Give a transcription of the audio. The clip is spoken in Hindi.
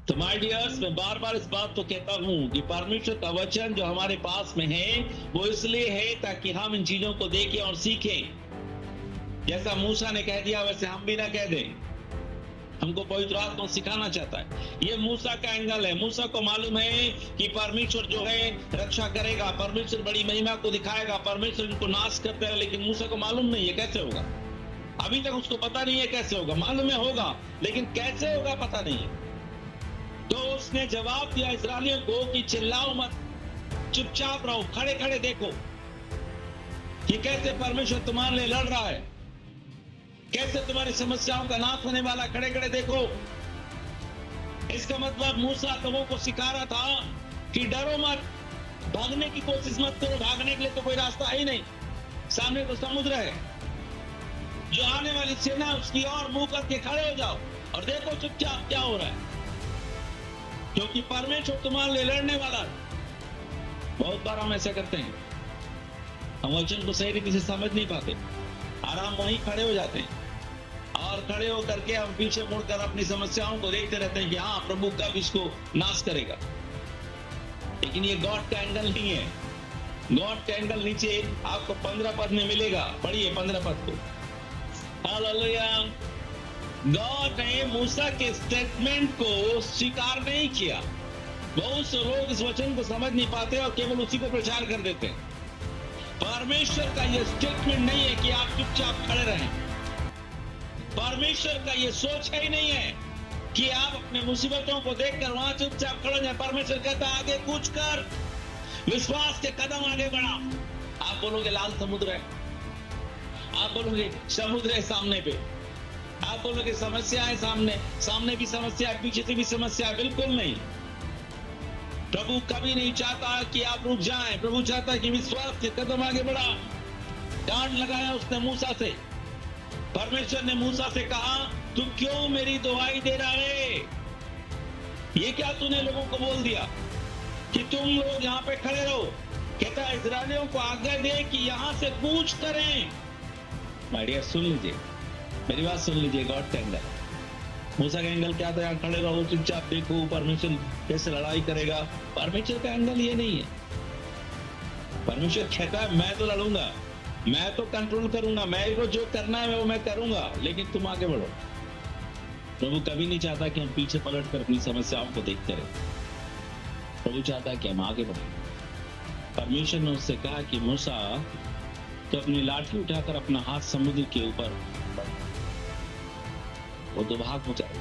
तो माय डियर्स, मैं बार बार इस बात को कहता हूं कि परमेश्वर का वचन जो हमारे पास में है वो इसलिए है ताकि हम इन चीजों को देखें और सीखें। जैसा मूसा ने कह दिया वैसे हम भी ना कह दें। हमको पवित्र आत्मा सिखाना चाहता है। ये मूसा का एंगल है। मूसा को मालूम है कि परमेश्वर जो है रक्षा करेगा, परमेश्वर बड़ी महिमा को दिखाएगा, परमेश्वर इनको नाश करता है, लेकिन मूसा को मालूम नहीं है कैसे होगा। अभी तक उसको पता नहीं है कैसे होगा। मालूम है होगा, लेकिन कैसे होगा पता नहीं है। तो उसने जवाब दिया इस्राएलियों को कि चिल्लाओ मत, चुपचाप रहो, खड़े खड़े देखो कि कैसे परमेश्वर तुम्हारे लिए लड़ रहा है, कैसे तुम्हारी समस्याओं का नाश होने वाला। खड़े खड़े देखो। इसका मतलब मूसा लोगों को सिखा रहा था कि डरो मत, भागने की कोशिश मत करो। भागने के लिए तो कोई रास्ता है ही नहीं। सामने तो समुद्र है, जो आने वाली सेना उसकी ओर मुंह करके खड़े हो जाओ और देखो चुपचाप क्या हो रहा है, क्योंकि परमेश्वर तुम्हारे लिए लड़ने वाला है। बहुत बार हम ऐसा करते हैं, हम वचन को सही रीति से समझ नहीं पाते, आराम वहीं खड़े हो जाते हैं और खड़े होकर के हम पीछे मुड़कर अपनी समस्याओं को देखते रहते हैं कि हाँ प्रभु कब इसको नाश करेगा। लेकिन ये गॉड का एंगल नहीं है। गॉड का एंगल नीचे आपको 15 पद में मिलेगा। पढ़िए 15 पद को। हालेलुया। गॉड ने मूसा के स्टेटमेंट को स्वीकार नहीं किया। बहुत से लोग इस वचन को समझ नहीं पाते और केवल उसी को प्रचार कर देते हैं। परमेश्वर का यह स्टेटमेंट नहीं है कि आप चुपचाप खड़े रहें। परमेश्वर का यह सोच है ही नहीं है कि आप अपने मुसीबतों को देखकर वहां चुपचाप खड़े जाए। परमेश्वर कहता है आगे कूच कर, विश्वास के कदम आगे बढ़ा। आप बोलोगे लाल समुद्र है, आप बोलोगे समुद्र है सामने पे, आप बोलोगे समस्या है सामने भी समस्या है, पीछे से भी समस्या है। बिल्कुल नहीं। प्रभु कभी नहीं चाहता कि आप रुक जाएं। प्रभु चाहता है कि विश्वास के कदम आगे बढ़ा। डांट लगाया उसने मूसा से। परमेश्वर ने मूसा से कहा तू क्यों मेरी दुहाई दे रहा है? ये क्या तूने लोगों को बोल दिया कि तुम लोग यहाँ पे खड़े रहो? कहता है इस्राएलियों को आज्ञा दे कि यहाँ से कूच करें। माय डियर, सुन लीजिए, मेरी बात सुन लीजिए। गॉड का एंगल, मूसा का एंगल क्या था? यहाँ खड़े रहो, चुपचाप देखो परमेश्वर कैसे लड़ाई करेगा। परमेश्वर का एंगल ये नहीं है। परमेश्वर कहता है मैं तो लड़ूंगा, मैं तो कंट्रोल करूंगा, मैं को जो करना है वो मैं करूंगा, लेकिन तुम आगे बढ़ो। प्रभु कभी नहीं चाहता कि हम पीछे पलट कर अपनी समस्याओं को देखते रहे। प्रभु चाहता है कि हम आगे बढ़े। परमेश्वर ने उससे कहा कि मूसा तो अपनी लाठी उठाकर अपना हाथ समुद्र के ऊपर, वो तो भाग हो जाएगा।